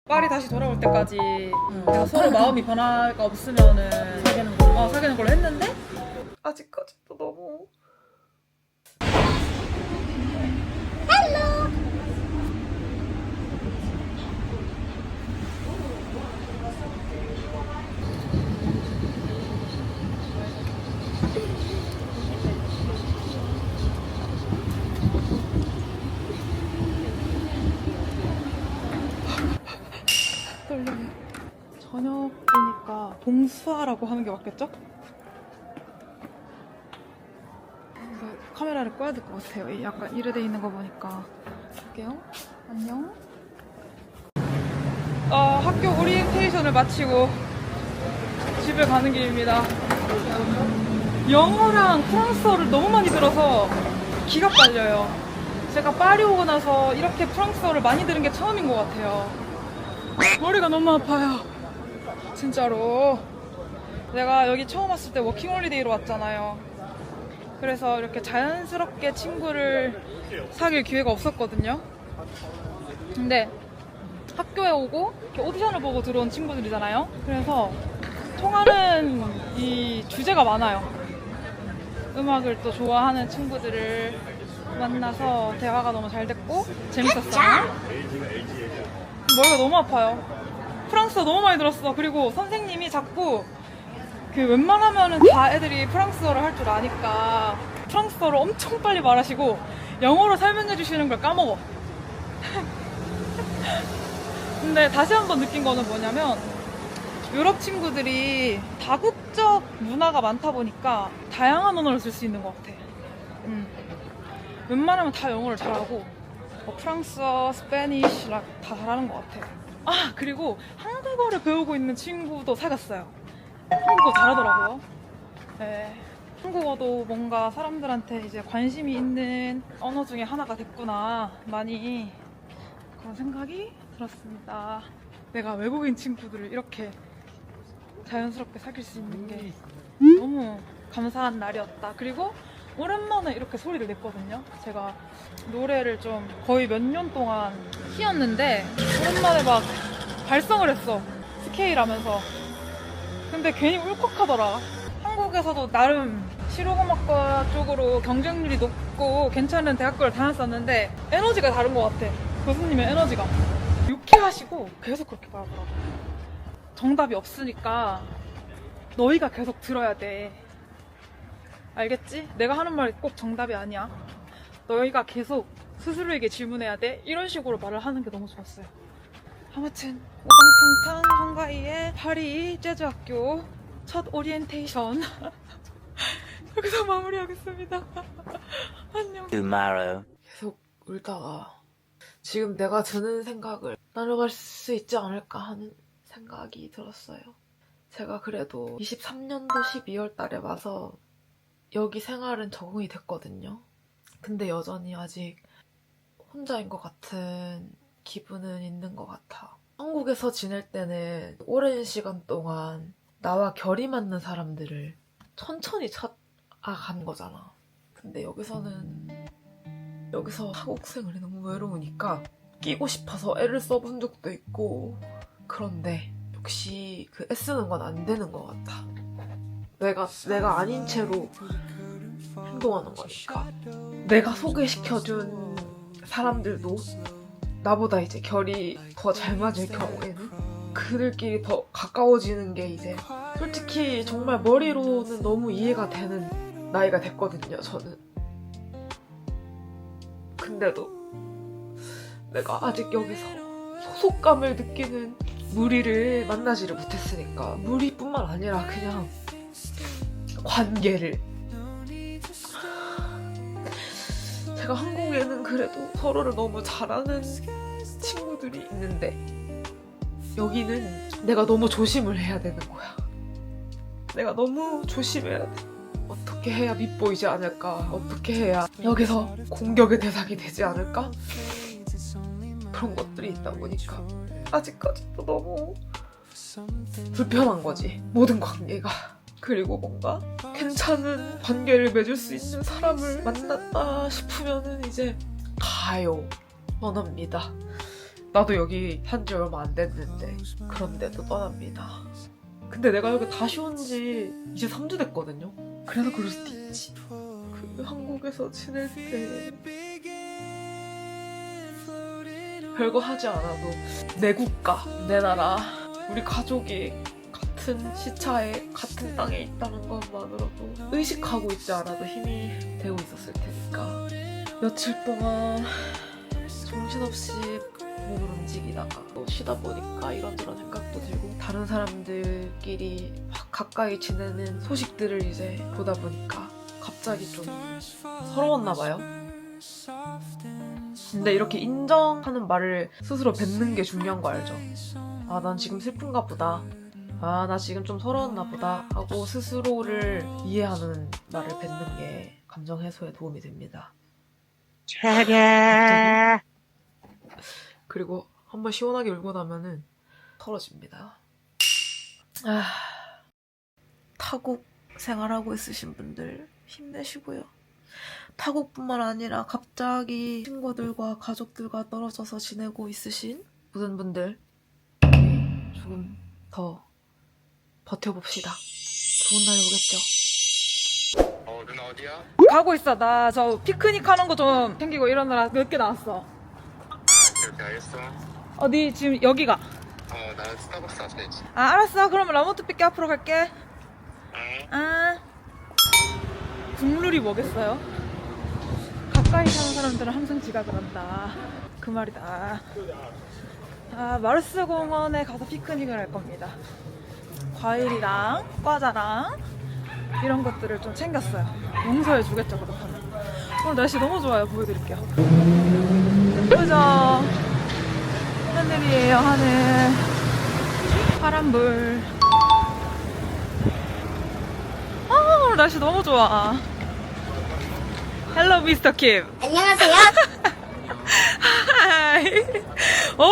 파리 다시 돌아올 때까지 내가 서로 마음이 변화가 없으면은 사귀는 걸로 했는데 아직까지도 너무 떨리네. 저녁이니까 봉수하라고 하는 게 맞겠죠? 근데 카메라를 꺼야 될 것 같아요. 약간 이래 돼 있는 거 보니까. 볼게요. 안녕. 학교 오리엔테이션을 마치고 집에 가는 길입니다. 영어랑 프랑스어를 너무 많이 들어서 기가 빨려요. 제가 파리 오고 나서 이렇게 프랑스어를 많이 들은 게 처음인 것 같아요. 머리가 너무 아파요. 진짜로. 내가 여기 처음 왔을 때 워킹홀리데이로 왔잖아요. 그래서 이렇게 자연스럽게 친구를 사귈 기회가 없었거든요. 근데 학교에 오고 이렇게 오디션을 보고 들어온 친구들이잖아요. 그래서 통하는 이 주제가 많아요. 음악을 또 좋아하는 친구들을 만나서 대화가 너무 잘 됐고 재밌었어요. 머리가 너무 아파요. 프랑스어 너무 많이 들었어. 그리고 선생님이 자꾸 웬만하면은 다 애들이 프랑스어를 할 줄 아니까 프랑스어를 엄청 빨리 말하시고 영어로 설명해 주시는 걸 까먹어. 근데 다시 한번 느낀 거는 뭐냐면 유럽 친구들이 다국적 문화가 많다 보니까 다양한 언어를 쓸 수 있는 것 같아. 웬만하면 다 영어를 잘하고 프랑스어, 스페니쉬 다 잘하는 것 같아. 그리고 한국어를 배우고 있는 친구도 사귀었어요. 한국어 잘하더라고요. 네. 한국어도 뭔가 사람들한테 이제 관심이 있는 언어 중에 하나가 됐구나. 많이 그런 생각이 들었습니다. 내가 외국인 친구들을 이렇게 자연스럽게 사귈 수 있는 게 너무 감사한 날이었다. 그리고 오랜만에 이렇게 소리를 냈거든요. 제가 노래를 좀 거의 몇 년 동안 키웠는데 오랜만에 막 발성을 했어. 스케일 하면서. 근데 괜히 울컥하더라. 한국에서도 나름 실용음악과 쪽으로 경쟁률이 높고 괜찮은 대학교를 다녔었는데 에너지가 다른 것 같아. 교수님의 에너지가 유쾌하시고 계속 그렇게 말하더라고. 정답이 없으니까 너희가 계속 들어야 돼. 알겠지? 내가 하는 말이 꼭 정답이 아니야. 너희가 계속 스스로에게 질문해야 돼. 이런 식으로 말을 하는 게 너무 좋았어요. 아무튼 오당탕탕 한가이의 파리 재즈학교 첫 오리엔테이션 여기서 마무리하겠습니다. 안녕. Tomorrow. 계속 울다가 지금 내가 드는 생각을 나눠갈 수 있지 않을까 하는 생각이 들었어요. 제가 그래도 23년도 12월 달에 와서 여기 생활은 적응이 됐거든요. 근데 여전히 아직 혼자인 것 같은 기분은 있는 것 같아. 한국에서 지낼 때는 오랜 시간 동안 나와 결이 맞는 사람들을 천천히 찾아간 거잖아. 근데 여기서 한국 생활이 너무 외로우니까 끼고 싶어서 애를 써본 적도 있고. 그런데 역시 애쓰는 건 안 되는 것 같아. 내가 아닌 채로 행동하는 거니까. 내가 소개시켜준 사람들도 나보다 이제 결이 더 잘 맞을 경우에는 그들끼리 더 가까워지는 게 이제 솔직히 정말 머리로는 너무 이해가 되는 나이가 됐거든요, 저는. 근데도 내가 아직 여기서 소속감을 느끼는 무리를 만나지를 못했으니까 무리뿐만 아니라 그냥 관계를 제가 한국에는 그래도 서로를 너무 잘하는 친구들이 있는데 여기는 내가 너무 조심을 해야 되는 거야. 내가 너무 조심해야 돼. 어떻게 해야 밉보이지 않을까? 어떻게 해야 여기서 공격의 대상이 되지 않을까? 그런 것들이 있다 보니까 아직까지도 너무 불편한 거지. 모든 관계가. 그리고 뭔가 괜찮은 관계를 맺을 수 있는 사람을 만났다 싶으면은 이제 가요. 떠납니다. 나도 여기 한 지 얼마 안 됐는데 그런데도 떠납니다. 근데 내가 여기 다시 온 지 이제 3주 됐거든요. 그래서 그럴 수도 있지. 그 한국에서 지낼 때 별거 하지 않아도 내 국가, 내 나라, 우리 가족이 같은 시차에 같은 땅에 있다는 것만으로도 의식하고 있지 않아도 힘이 되고 있었을 테니까 며칠 동안 정신없이 몸을 움직이다가 또 쉬다 보니까 이런저런 생각도 들고 다른 사람들끼리 막 가까이 지내는 소식들을 이제 보다 보니까 갑자기 좀 서러웠나 봐요. 근데 이렇게 인정하는 말을 스스로 뱉는 게 중요한 거 알죠? 아, 난 지금 슬픈가 보다. 아, 나 지금 좀 서러웠나 보다 하고 스스로를 이해하는 말을 뱉는 게 감정 해소에 도움이 됩니다. 갑자기? 그리고 한번 시원하게 울고 나면은 털어집니다. 아, 타국 생활하고 있으신 분들 힘내시고요. 타국뿐만 아니라 갑자기 친구들과 가족들과 떨어져서 지내고 있으신 모든 분들 조금 더 버텨봅시다. 좋은 날이 오겠죠. 누나 어디야? 가고 있어. 나 저 피크닉 하는 거 좀 챙기고 이러느라 늦게 나왔어. 그렇게 알겠어. 어디 지금 여기가? 나는 스타벅스 가야지. 아, 알았어. 그러면 라모트 삐게 앞으로 갈게. 응. 아, 국룰이 뭐겠어요? 가까이 사는 사람들은 항상 지각을 한다. 그 말이다. 아, 마르스 공원에 가서 피크닉을 할 겁니다. 과일이랑 과자랑 이런 것들을 좀 챙겼어요. 용서해 주겠죠, 그렇다면. 오늘 날씨 너무 좋아요. 보여드릴게요. 예쁘죠? 하늘이에요, 하늘. 파란불. 아, 오늘 날씨 너무 좋아. 헬로 미스터 킴. 안녕하세요. 하이.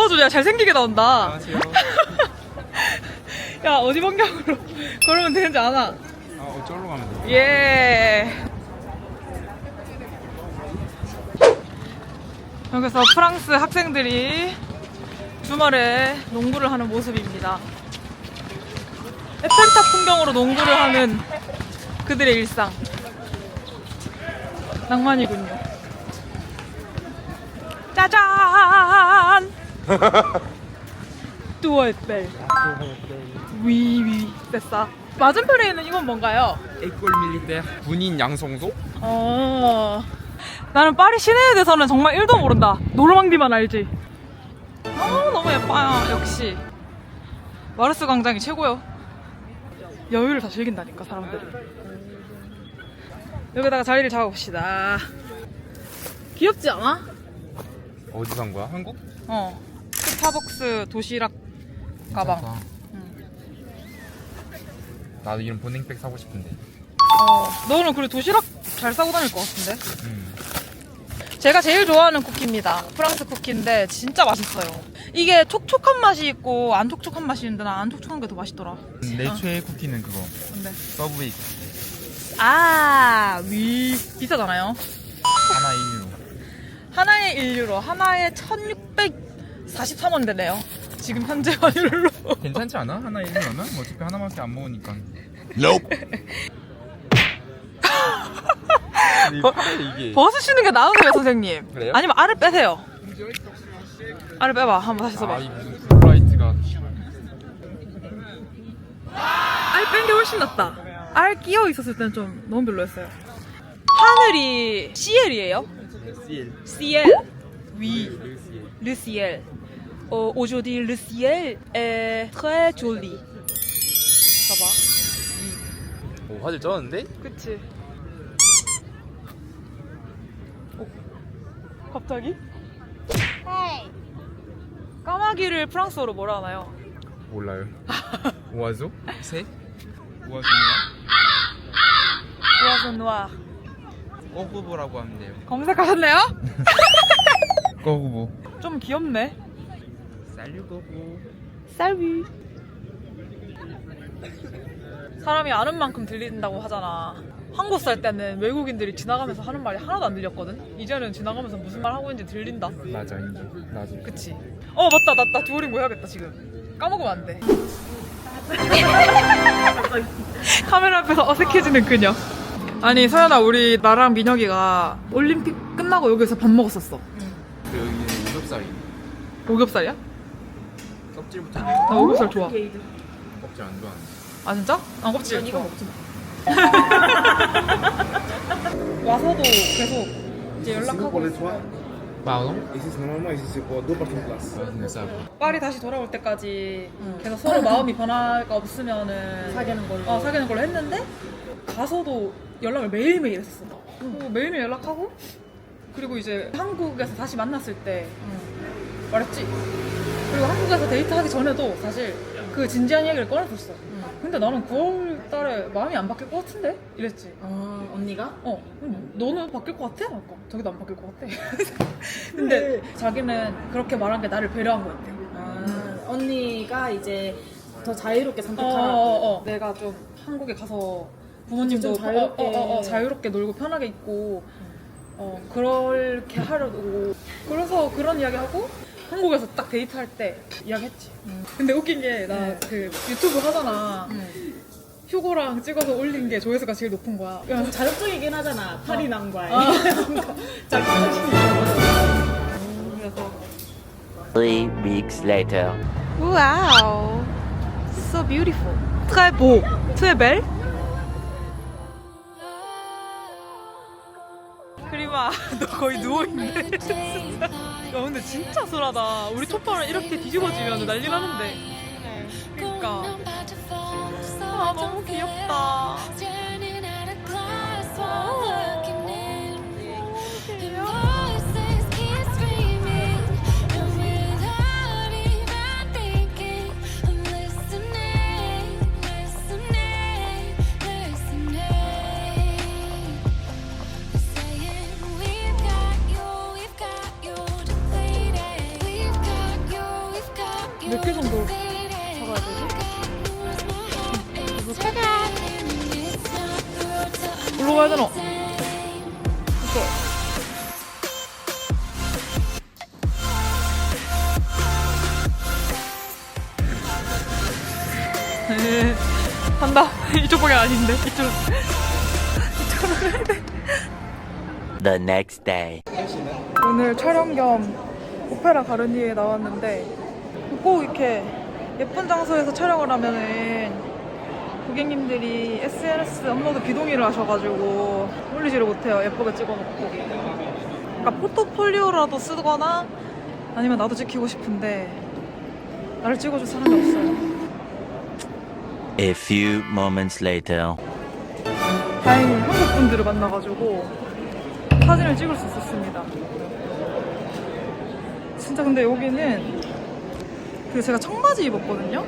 좋아. 잘생기게 나온다. 안녕하세요. 야, 어디 방향으로 걸으면 되는지 아나? 어쩌로 가면 돼? 예. 여기서 프랑스 학생들이 주말에 농구를 하는 모습입니다. 에펠탑 풍경으로 농구를 하는 그들의 일상. 낭만이군요. 짜잔! 뚜어 에펠. 위위 됐어. 맞은편에 있는 이건 뭔가요? 에꼴 밀리테 군인 양성소? 나는 파리 시내에 대해서는 정말 1도 모른다. 노르망디만 알지. 너무 예뻐요. 역시 마르스 광장이 최고요. 여유를 다 즐긴다니까 사람들이. 여기다가 자리를 잡아봅시다. 귀엽지 않아? 어디 산 거야? 한국? 스타벅스 도시락 가방. 나도 이런 보냉백 사고 싶은데. 너는 그래 도시락 잘 싸고 다닐 것 같은데? 제가 제일 좋아하는 쿠키입니다. 프랑스 쿠키인데 진짜 맛있어요. 이게 촉촉한 맛이 있고 안 촉촉한 맛이 있는데 난 안 촉촉한 게 더 맛있더라. 내 최애 쿠키는 그거. 근데 서브웨이 쿠키. 비싸잖아요. 하나 1유로. 하나에 1유로, 하나에 1643원 되네요. 지금 현재 환율로. 괜찮지 않아? 하나 1유로면? 어차피 하나밖에 안 먹으니까. 이게 벗으시는 게 나으세요, 선생님. 그래요? 아니면 알을 빼세요. 알을 빼봐. 한번 다시 써봐. 이 무슨 블라이트가 알 뺀 게 훨씬 낫다. 알 끼어 있었을 때는 좀 너무 별로였어요. 하늘이 CL이에요? CL. CL. Oui. Le ciel. Aujourd'hui, le ciel est très joli. 봐봐. 오, 화질 쩌는데? 그치? 갑자기? 까마귀를 프랑스어로 뭐라 하나요? 몰라요. 오아조? 새? 오아조냐? 오아존노아. 꼬부보라고 하면 돼요. 검색하셨네요? 꼬부보. 좀 귀엽네. 쌀류 꼬부. 쌀위. 사람이 아는 만큼 들린다고 하잖아. 한국 살 때는 외국인들이 지나가면서 하는 말이 하나도 안 들렸거든? 이제는 지나가면서 무슨 말 하고 있는지 들린다. 맞아, 인정. 나도. 그치? 맞다. 나 듀오링고 해야겠다, 지금. 까먹으면 안 돼. 카메라 앞에서 어색해지는 그녀. 아니, 서연아, 우리 나랑 민혁이가 올림픽 끝나고 여기서 밥 먹었었어. 그 여기는 오겹살이. 오겹살이야? 껍질부터 나 오겹살 좋아. 껍질 안 좋아하는데. 아, 진짜? 아, 껍질 좋아. 와서도 계속 이제 연락하고 있어. 마음? Ici c'est normalement ici c'est pour deux parties place. 맛있네, 싸고. 파리 다시 돌아올 때까지 계속 서로 마음이 변화가 없으면은 사귀는 걸로. 사귀는 걸로 했는데 가서도 연락을 매일매일 했었어. 그리고 매일매일 연락하고 그리고 이제 한국에서 다시 만났을 때 말했지. 그리고 한국에서 데이트하기 전에도 사실 그 진지한 이야기를 꺼냈었어. 근데 나는 9월 달에 마음이 안 바뀔 것 같은데? 이랬지. 언니가? 너는 바뀔 것 같아? 아까 자기도 안 바뀔 것 같아. 근데 자기는 그렇게 말한 게 나를 배려한 것 같아. 언니가 이제 더 자유롭게 선택하라. 내가 좀 한국에 가서 부모님도 좀 자유롭게. 자유롭게 놀고 편하게 있고 그렇게 하려고. 그래서 그런 이야기 하고 한국에서 딱 데이트할 때 이야기했지. 근데 웃긴 게 나 그 유튜브 하잖아. 휴고랑 찍어서 올린 게 조회수가 제일 높은 거야. 좀 자극적이긴 하잖아. 파리 남과의. 그래서 3 weeks later. 와우, so beautiful. Très beau, très belle. 그리마, 너 거의 누워있네. 야, 근데 진짜 술하다. 우리 첫판을 이렇게 뒤집어지면 난리 나는데. 그니까. 아, 너무 귀엽다. 몇 개 정도 잡아야 되지? 올라가야 되나? 됐어. 간다. 이쪽 방향 아닌데. 이쪽으로 가야 돼. The next day. 오늘 촬영 겸 오페라 가르니에 나왔는데 꼭 이렇게 예쁜 장소에서 촬영을 하면은 고객님들이 SNS 업로드 비동의를 하셔가지고 올리지를 못해요. 예쁘게 찍어놓고. 그러니까 포트폴리오라도 쓰거나 아니면 나도 찍히고 싶은데 나를 찍어줄 사람이 없어요. A few moments later. 다행히 한국 분들을 만나가지고 사진을 찍을 수 있었습니다. 진짜 근데 여기는 그 제가 청바지 입었거든요?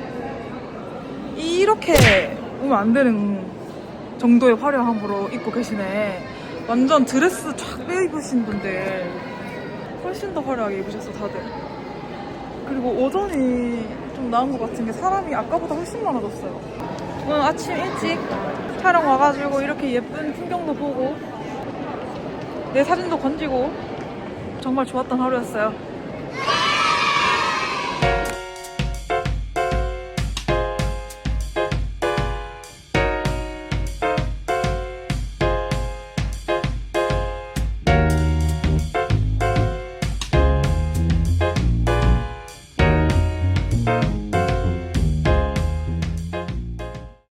이렇게 오면 안 되는 정도의 화려함으로 입고 계시네. 완전 드레스 쫙 빼입으신 분들 훨씬 더 화려하게 입으셨어 다들. 그리고 오전이 좀 나은 것 같은 게 사람이 아까보다 훨씬 많아졌어요. 오늘 아침 일찍 촬영 와가지고 이렇게 예쁜 풍경도 보고 내 사진도 건지고 정말 좋았던 하루였어요.